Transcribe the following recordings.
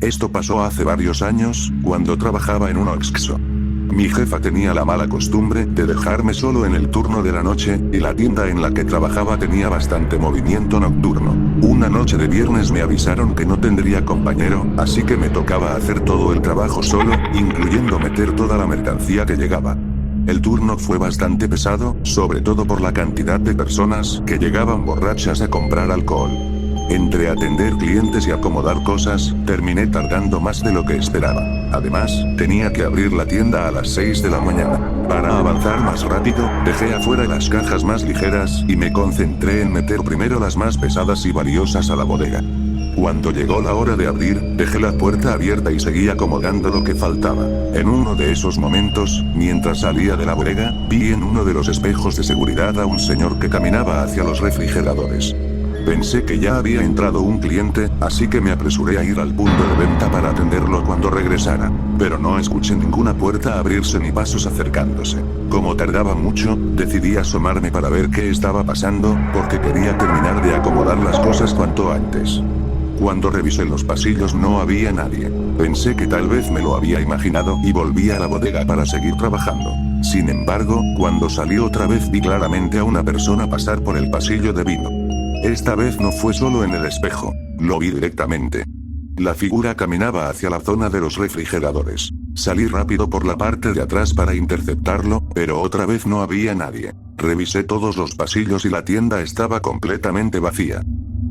Esto pasó hace varios años, cuando trabajaba en un Oxxo. Mi jefa tenía la mala costumbre de dejarme solo en el turno de la noche, y la tienda en la que trabajaba tenía bastante movimiento nocturno. Una noche de viernes me avisaron que no tendría compañero, así que me tocaba hacer todo el trabajo solo, incluyendo meter toda la mercancía que llegaba. El turno fue bastante pesado, sobre todo por la cantidad de personas que llegaban borrachas a comprar alcohol. Entre atender clientes y acomodar cosas, terminé tardando más de lo que esperaba. Además, tenía que abrir la tienda a las 6 de la mañana. Para avanzar más rápido, dejé afuera las cajas más ligeras y me concentré en meter primero las más pesadas y valiosas a la bodega. Cuando llegó la hora de abrir, dejé la puerta abierta y seguí acomodando lo que faltaba. En uno de esos momentos, mientras salía de la bodega, vi en uno de los espejos de seguridad a un señor que caminaba hacia los refrigeradores. Pensé que ya había entrado un cliente, así que me apresuré a ir al punto de venta para atenderlo cuando regresara. Pero no escuché ninguna puerta abrirse ni pasos acercándose. Como tardaba mucho, decidí asomarme para ver qué estaba pasando, porque quería terminar de acomodar las cosas cuanto antes. Cuando revisé los pasillos no había nadie. Pensé que tal vez me lo había imaginado y volví a la bodega para seguir trabajando. Sin embargo, cuando salí otra vez vi claramente a una persona pasar por el pasillo de vino. Esta vez no fue solo en el espejo, lo vi directamente. La figura caminaba hacia la zona de los refrigeradores. Salí rápido por la parte de atrás para interceptarlo, pero otra vez no había nadie. Revisé todos los pasillos y la tienda estaba completamente vacía.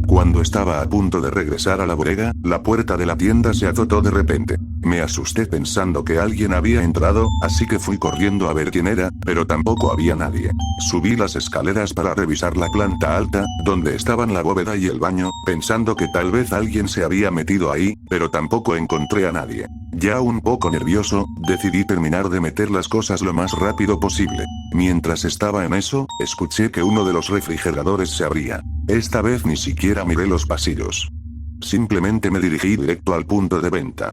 Cuando estaba a punto de regresar a la bodega, la puerta de la tienda se azotó de repente. Me asusté pensando que alguien había entrado, así que fui corriendo a ver quién era, pero tampoco había nadie. Subí las escaleras para revisar la planta alta, donde estaban la bóveda y el baño, pensando que tal vez alguien se había metido ahí, pero tampoco encontré a nadie. Ya un poco nervioso, decidí terminar de meter las cosas lo más rápido posible. Mientras estaba en eso, escuché que uno de los refrigeradores se abría. Esta vez ni siquiera miré los pasillos. Simplemente me dirigí directo al punto de venta.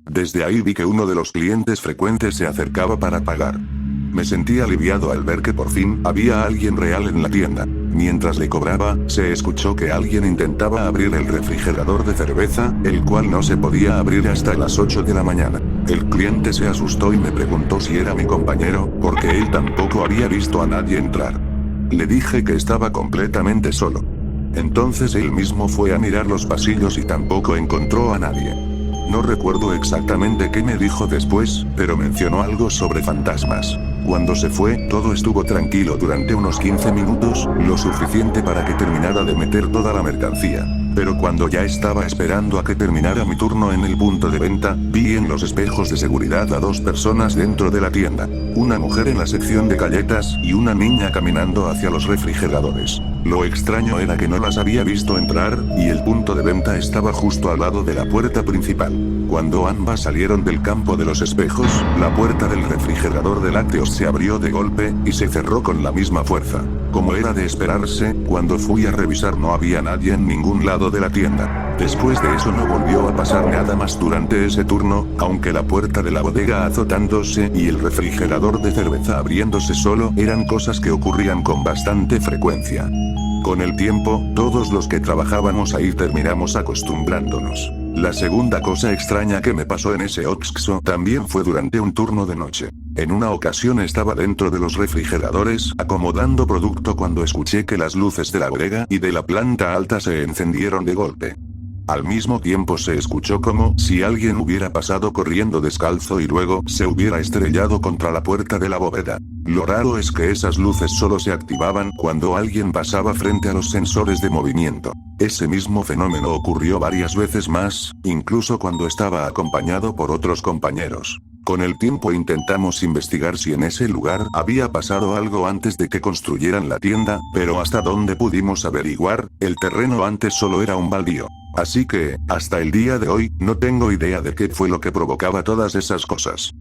Desde ahí vi que uno de los clientes frecuentes se acercaba para pagar. Me sentí aliviado al ver que por fin había alguien real en la tienda. Mientras le cobraba, se escuchó que alguien intentaba abrir el refrigerador de cerveza, el cual no se podía abrir hasta las 8 de la mañana. El cliente se asustó y me preguntó si era mi compañero, porque él tampoco había visto a nadie entrar. Le dije que estaba completamente solo. Entonces él mismo fue a mirar los pasillos y tampoco encontró a nadie. No recuerdo exactamente qué me dijo después, pero mencionó algo sobre fantasmas. Cuando se fue, todo estuvo tranquilo durante unos 15 minutos, lo suficiente para que terminara de meter toda la mercancía. Pero cuando ya estaba esperando a que terminara mi turno en el punto de venta, vi en los espejos de seguridad a dos personas dentro de la tienda. Una mujer en la sección de galletas y una niña caminando hacia los refrigeradores. Lo extraño era que no las había visto entrar, y el punto de venta estaba justo al lado de la puerta principal. Cuando ambas salieron del campo de los espejos, la puerta del refrigerador de lácteos se abrió de golpe, y se cerró con la misma fuerza. Como era de esperarse, cuando fui a revisar no había nadie en ningún lado de la tienda. Después de eso no volvió a pasar nada más durante ese turno, aunque la puerta de la bodega azotándose y el refrigerador de cerveza abriéndose solo eran cosas que ocurrían con bastante frecuencia. Con el tiempo, todos los que trabajábamos ahí terminamos acostumbrándonos. La segunda cosa extraña que me pasó en ese Oxxo también fue durante un turno de noche. En una ocasión estaba dentro de los refrigeradores, acomodando producto cuando escuché que las luces de la bodega y de la planta alta se encendieron de golpe. Al mismo tiempo se escuchó como si alguien hubiera pasado corriendo descalzo y luego se hubiera estrellado contra la puerta de la bóveda. Lo raro es que esas luces solo se activaban cuando alguien pasaba frente a los sensores de movimiento. Ese mismo fenómeno ocurrió varias veces más, incluso cuando estaba acompañado por otros compañeros. Con el tiempo intentamos investigar si en ese lugar había pasado algo antes de que construyeran la tienda, pero hasta donde pudimos averiguar, el terreno antes solo era un baldío. Así que, hasta el día de hoy, no tengo idea de qué fue lo que provocaba todas esas cosas.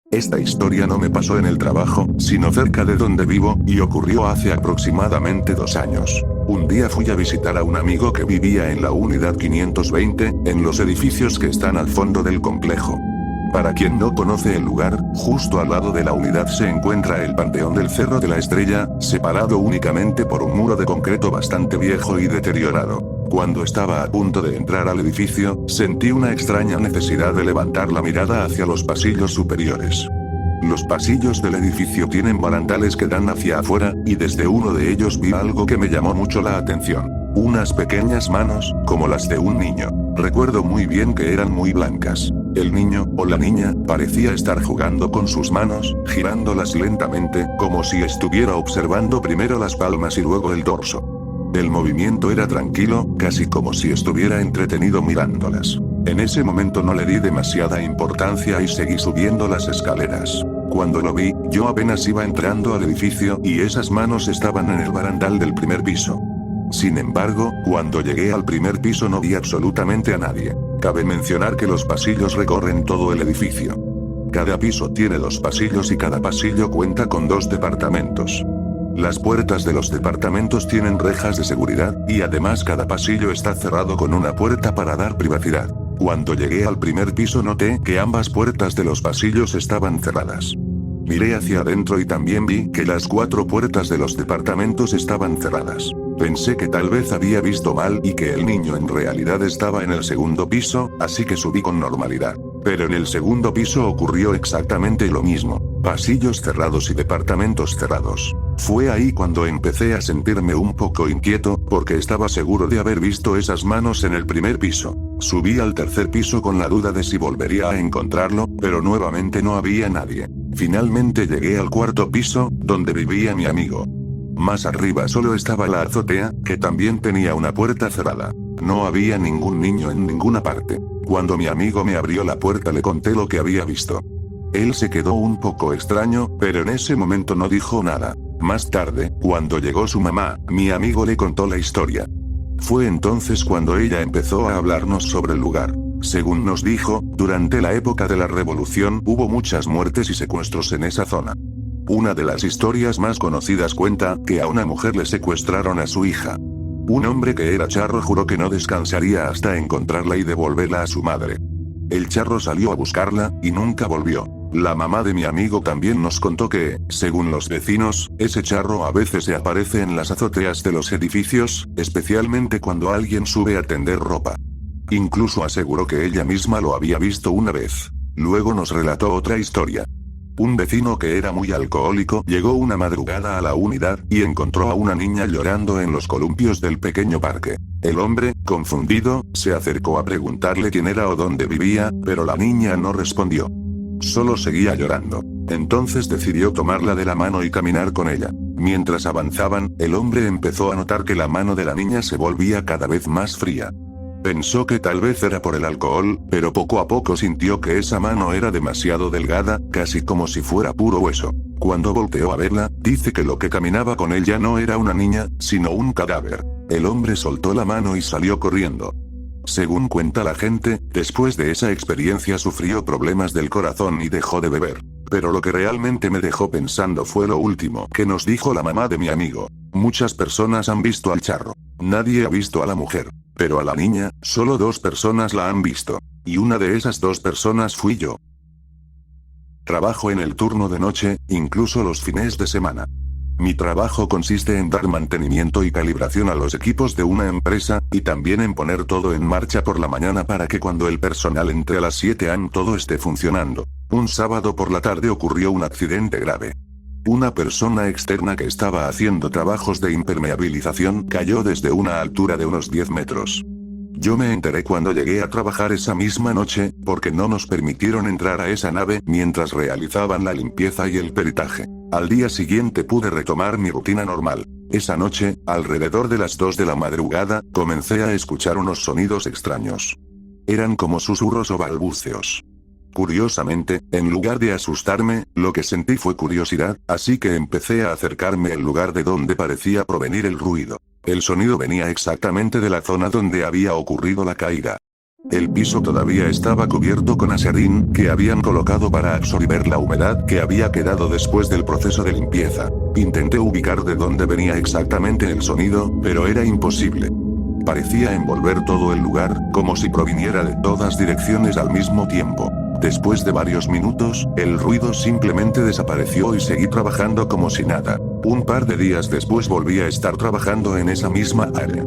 Esta historia no me pasó en el trabajo, sino cerca de donde vivo, y ocurrió hace aproximadamente 2 años. Un día fui a visitar a un amigo que vivía en la unidad 520, en los edificios que están al fondo del complejo. Para quien no conoce el lugar, justo al lado de la unidad se encuentra el Panteón del Cerro de la Estrella, separado únicamente por un muro de concreto bastante viejo y deteriorado. Cuando estaba a punto de entrar al edificio, sentí una extraña necesidad de levantar la mirada hacia los pasillos superiores. Los pasillos del edificio tienen barandales que dan hacia afuera, y desde uno de ellos vi algo que me llamó mucho la atención. Unas pequeñas manos, como las de un niño. Recuerdo muy bien que eran muy blancas. El niño, o la niña, parecía estar jugando con sus manos, girándolas lentamente, como si estuviera observando primero las palmas y luego el dorso. El movimiento era tranquilo, casi como si estuviera entretenido mirándolas. En ese momento no le di demasiada importancia y seguí subiendo las escaleras. Cuando lo vi, yo apenas iba entrando al edificio y esas manos estaban en el barandal del primer piso. Sin embargo, cuando llegué al primer piso no vi absolutamente a nadie. Cabe mencionar que los pasillos recorren todo el edificio. Cada piso tiene 2 pasillos y cada pasillo cuenta con 2 departamentos. Las puertas de los departamentos tienen rejas de seguridad, y además cada pasillo está cerrado con una puerta para dar privacidad. Cuando llegué al primer piso noté que ambas puertas de los pasillos estaban cerradas. Miré hacia adentro y también vi que las 4 puertas de los departamentos estaban cerradas. Pensé que tal vez había visto mal y que el niño en realidad estaba en el segundo piso, así que subí con normalidad. Pero en el segundo piso ocurrió exactamente lo mismo. Pasillos cerrados y departamentos cerrados. Fue ahí cuando empecé a sentirme un poco inquieto, porque estaba seguro de haber visto esas manos en el primer piso. Subí al tercer piso con la duda de si volvería a encontrarlo, pero nuevamente no había nadie. Finalmente llegué al cuarto piso, donde vivía mi amigo. Más arriba solo estaba la azotea, que también tenía una puerta cerrada. No había ningún niño en ninguna parte. Cuando mi amigo me abrió la puerta le conté lo que había visto. Él se quedó un poco extraño, pero en ese momento no dijo nada. Más tarde, cuando llegó su mamá, mi amigo le contó la historia. Fue entonces cuando ella empezó a hablarnos sobre el lugar. Según nos dijo, durante la época de la revolución hubo muchas muertes y secuestros en esa zona. Una de las historias más conocidas cuenta que a una mujer le secuestraron a su hija. Un hombre que era charro juró que no descansaría hasta encontrarla y devolverla a su madre. El charro salió a buscarla, y nunca volvió. La mamá de mi amigo también nos contó que, según los vecinos, ese charro a veces se aparece en las azoteas de los edificios, especialmente cuando alguien sube a tender ropa. Incluso aseguró que ella misma lo había visto una vez. Luego nos relató otra historia. Un vecino que era muy alcohólico llegó una madrugada a la unidad y encontró a una niña llorando en los columpios del pequeño parque. El hombre, confundido, se acercó a preguntarle quién era o dónde vivía, pero la niña no respondió. Solo seguía llorando. Entonces decidió tomarla de la mano y caminar con ella. Mientras avanzaban, el hombre empezó a notar que la mano de la niña se volvía cada vez más fría. Pensó que tal vez era por el alcohol, pero poco a poco sintió que esa mano era demasiado delgada, casi como si fuera puro hueso. Cuando volteó a verla, dice que lo que caminaba con ella no era una niña, sino un cadáver. El hombre soltó la mano y salió corriendo. Según cuenta la gente, después de esa experiencia sufrió problemas del corazón y dejó de beber. Pero lo que realmente me dejó pensando fue lo último que nos dijo la mamá de mi amigo. Muchas personas han visto al charro. Nadie ha visto a la mujer. Pero a la niña, solo 2 personas la han visto. Y una de esas 2 personas fui yo. Trabajo en el turno de noche, incluso los fines de semana. Mi trabajo consiste en dar mantenimiento y calibración a los equipos de una empresa, y también en poner todo en marcha por la mañana para que cuando el personal entre a las 7 am todo esté funcionando. Un sábado por la tarde ocurrió un accidente grave. Una persona externa que estaba haciendo trabajos de impermeabilización cayó desde una altura de unos 10 metros. Yo me enteré cuando llegué a trabajar esa misma noche, porque no nos permitieron entrar a esa nave mientras realizaban la limpieza y el peritaje. Al día siguiente pude retomar mi rutina normal. Esa noche, alrededor de las 2 de la madrugada, comencé a escuchar unos sonidos extraños. Eran como susurros o balbuceos. Curiosamente, en lugar de asustarme, lo que sentí fue curiosidad, así que empecé a acercarme al lugar de donde parecía provenir el ruido. El sonido venía exactamente de la zona donde había ocurrido la caída. El piso todavía estaba cubierto con aserrín, que habían colocado para absorber la humedad que había quedado después del proceso de limpieza. Intenté ubicar de dónde venía exactamente el sonido, pero era imposible. Parecía envolver todo el lugar, como si proviniera de todas direcciones al mismo tiempo. Después de varios minutos, el ruido simplemente desapareció y seguí trabajando como si nada. Un par de días después volví a estar trabajando en esa misma área.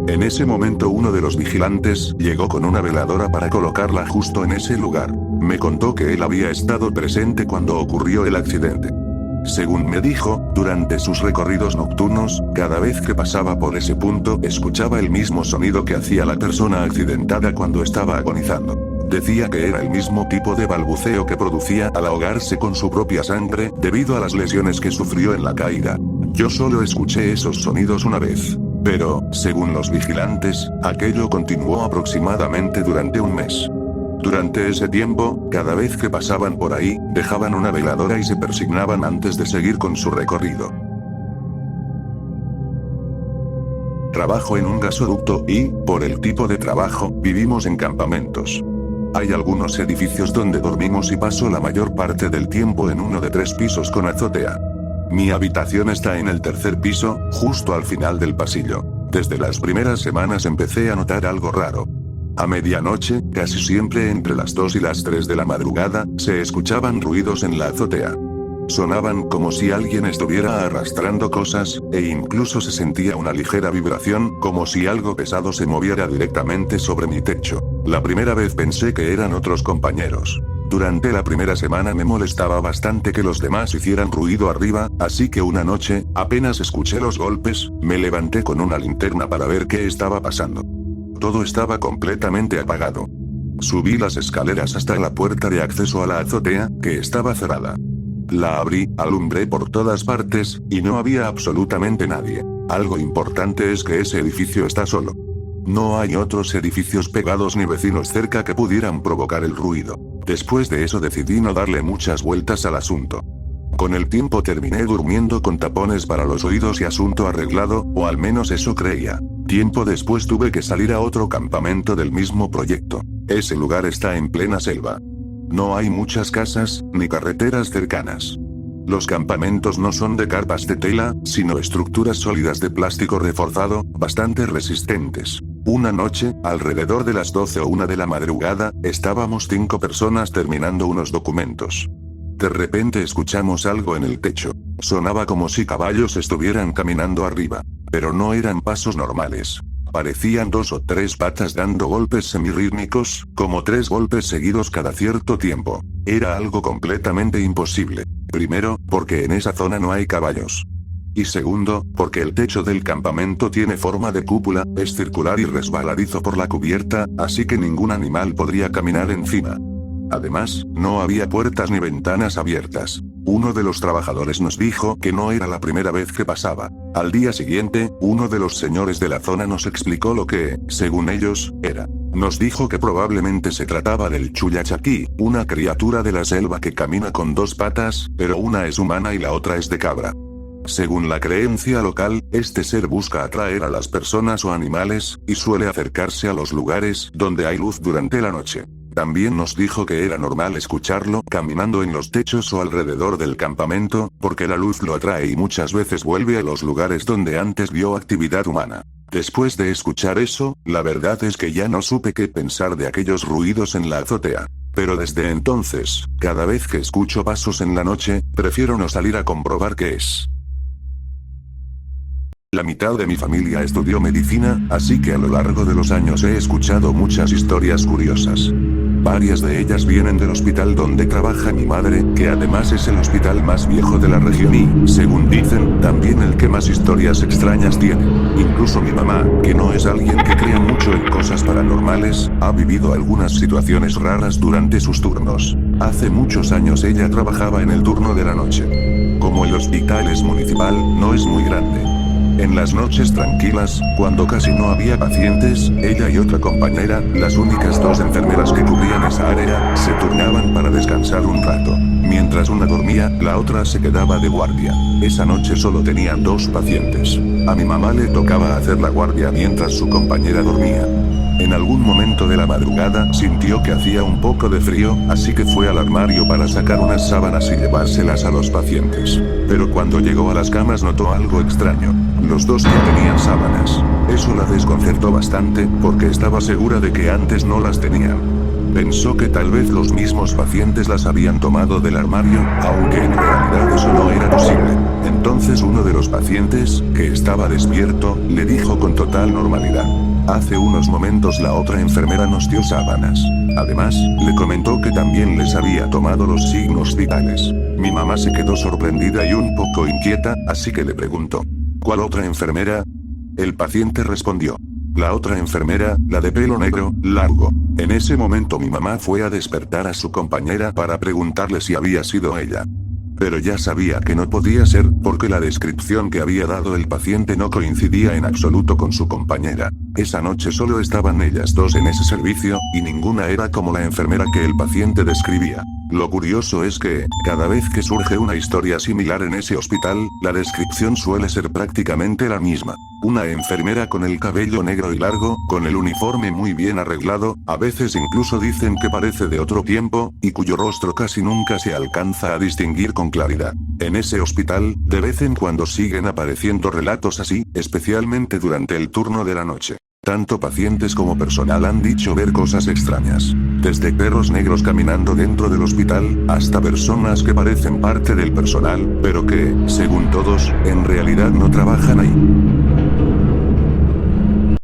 En ese momento uno de los vigilantes llegó con una veladora para colocarla justo en ese lugar. Me contó que él había estado presente cuando ocurrió el accidente. Según me dijo, durante sus recorridos nocturnos, cada vez que pasaba por ese punto escuchaba el mismo sonido que hacía la persona accidentada cuando estaba agonizando. Decía que era el mismo tipo de balbuceo que producía al ahogarse con su propia sangre debido a las lesiones que sufrió en la caída. Yo solo escuché esos sonidos una vez. Pero, según los vigilantes, aquello continuó aproximadamente durante un mes. Durante ese tiempo, cada vez que pasaban por ahí, dejaban una veladora y se persignaban antes de seguir con su recorrido. Trabajo en un gasoducto y, por el tipo de trabajo, vivimos en campamentos. Hay algunos edificios donde dormimos y paso la mayor parte del tiempo en uno de 3 pisos con azotea. Mi habitación está en el 3er piso, justo al final del pasillo. Desde las primeras semanas empecé a notar algo raro. A medianoche, casi siempre entre las 2 y las 3 de la madrugada, se escuchaban ruidos en la azotea. Sonaban como si alguien estuviera arrastrando cosas, e incluso se sentía una ligera vibración, como si algo pesado se moviera directamente sobre mi techo. La primera vez pensé que eran otros compañeros. Durante la primera semana me molestaba bastante que los demás hicieran ruido arriba, así que una noche, apenas escuché los golpes, me levanté con una linterna para ver qué estaba pasando. Todo estaba completamente apagado. Subí las escaleras hasta la puerta de acceso a la azotea, que estaba cerrada. La abrí, alumbré por todas partes, y no había absolutamente nadie. Algo importante es que ese edificio está solo. No hay otros edificios pegados ni vecinos cerca que pudieran provocar el ruido. Después de eso decidí no darle muchas vueltas al asunto. Con el tiempo terminé durmiendo con tapones para los oídos y asunto arreglado, o al menos eso creía. Tiempo después tuve que salir a otro campamento del mismo proyecto. Ese lugar está en plena selva. No hay muchas casas, ni carreteras cercanas. Los campamentos no son de carpas de tela, sino estructuras sólidas de plástico reforzado, bastante resistentes. Una noche, alrededor de las 12 o 1 de la madrugada, estábamos 5 personas terminando unos documentos. De repente escuchamos algo en el techo. Sonaba como si caballos estuvieran caminando arriba. Pero no eran pasos normales. Parecían 2 o 3 patas dando golpes semirítmicos, como 3 golpes seguidos cada cierto tiempo. Era algo completamente imposible. Primero, porque en esa zona no hay caballos. Y segundo, porque el techo del campamento tiene forma de cúpula, es circular y resbaladizo por la cubierta, así que ningún animal podría caminar encima. Además, no había puertas ni ventanas abiertas. Uno de los trabajadores nos dijo que no era la primera vez que pasaba. Al día siguiente, uno de los señores de la zona nos explicó lo que, según ellos, era. Nos dijo que probablemente se trataba del Chuyachaquí, una criatura de la selva que camina con 2 patas, pero una es humana y la otra es de cabra. Según la creencia local, este ser busca atraer a las personas o animales, y suele acercarse a los lugares donde hay luz durante la noche. También nos dijo que era normal escucharlo caminando en los techos o alrededor del campamento, porque la luz lo atrae y muchas veces vuelve a los lugares donde antes vio actividad humana. Después de escuchar eso, la verdad es que ya no supe qué pensar de aquellos ruidos en la azotea. Pero desde entonces, cada vez que escucho pasos en la noche, prefiero no salir a comprobar qué es. La mitad de mi familia estudió medicina, así que a lo largo de los años he escuchado muchas historias curiosas. Varias de ellas vienen del hospital donde trabaja mi madre, que además es el hospital más viejo de la región y, según dicen, también el que más historias extrañas tiene. Incluso mi mamá, que no es alguien que crea mucho en cosas paranormales, ha vivido algunas situaciones raras durante sus turnos. Hace muchos años ella trabajaba en el turno de la noche. Como el hospital es municipal, no es muy grande. En las noches tranquilas, cuando casi no había pacientes, ella y otra compañera, las únicas 2 enfermeras que cubrían esa área, se turnaban para descansar un rato. Mientras una dormía, la otra se quedaba de guardia. Esa noche solo tenían 2 pacientes. A mi mamá le tocaba hacer la guardia mientras su compañera dormía. En algún momento de la madrugada sintió que hacía un poco de frío, así que fue al armario para sacar unas sábanas y llevárselas a los pacientes. Pero cuando llegó a las camas notó algo extraño. Los dos ya tenían sábanas. Eso la desconcertó bastante, porque estaba segura de que antes no las tenían. Pensó que tal vez los mismos pacientes las habían tomado del armario, aunque en realidad eso no era posible. Entonces uno de los pacientes, que estaba despierto, le dijo con total normalidad: hace unos momentos la otra enfermera nos dio sábanas. Además, le comentó que también les había tomado los signos vitales. Mi mamá se quedó sorprendida y un poco inquieta, así que le preguntó: ¿cuál otra enfermera? El paciente respondió: la otra enfermera, la de pelo negro, largo. En ese momento mi mamá fue a despertar a su compañera para preguntarle si había sido ella. Pero ya sabía que no podía ser, porque la descripción que había dado el paciente no coincidía en absoluto con su compañera. Esa noche solo estaban ellas dos en ese servicio, y ninguna era como la enfermera que el paciente describía. Lo curioso es que, cada vez que surge una historia similar en ese hospital, la descripción suele ser prácticamente la misma. Una enfermera con el cabello negro y largo, con el uniforme muy bien arreglado, a veces incluso dicen que parece de otro tiempo, y cuyo rostro casi nunca se alcanza a distinguir con claridad. En ese hospital, de vez en cuando siguen apareciendo relatos así, especialmente durante el turno de la noche. Tanto pacientes como personal han dicho ver cosas extrañas. Desde perros negros caminando dentro del hospital, hasta personas que parecen parte del personal, pero que, según todos, en realidad no trabajan ahí.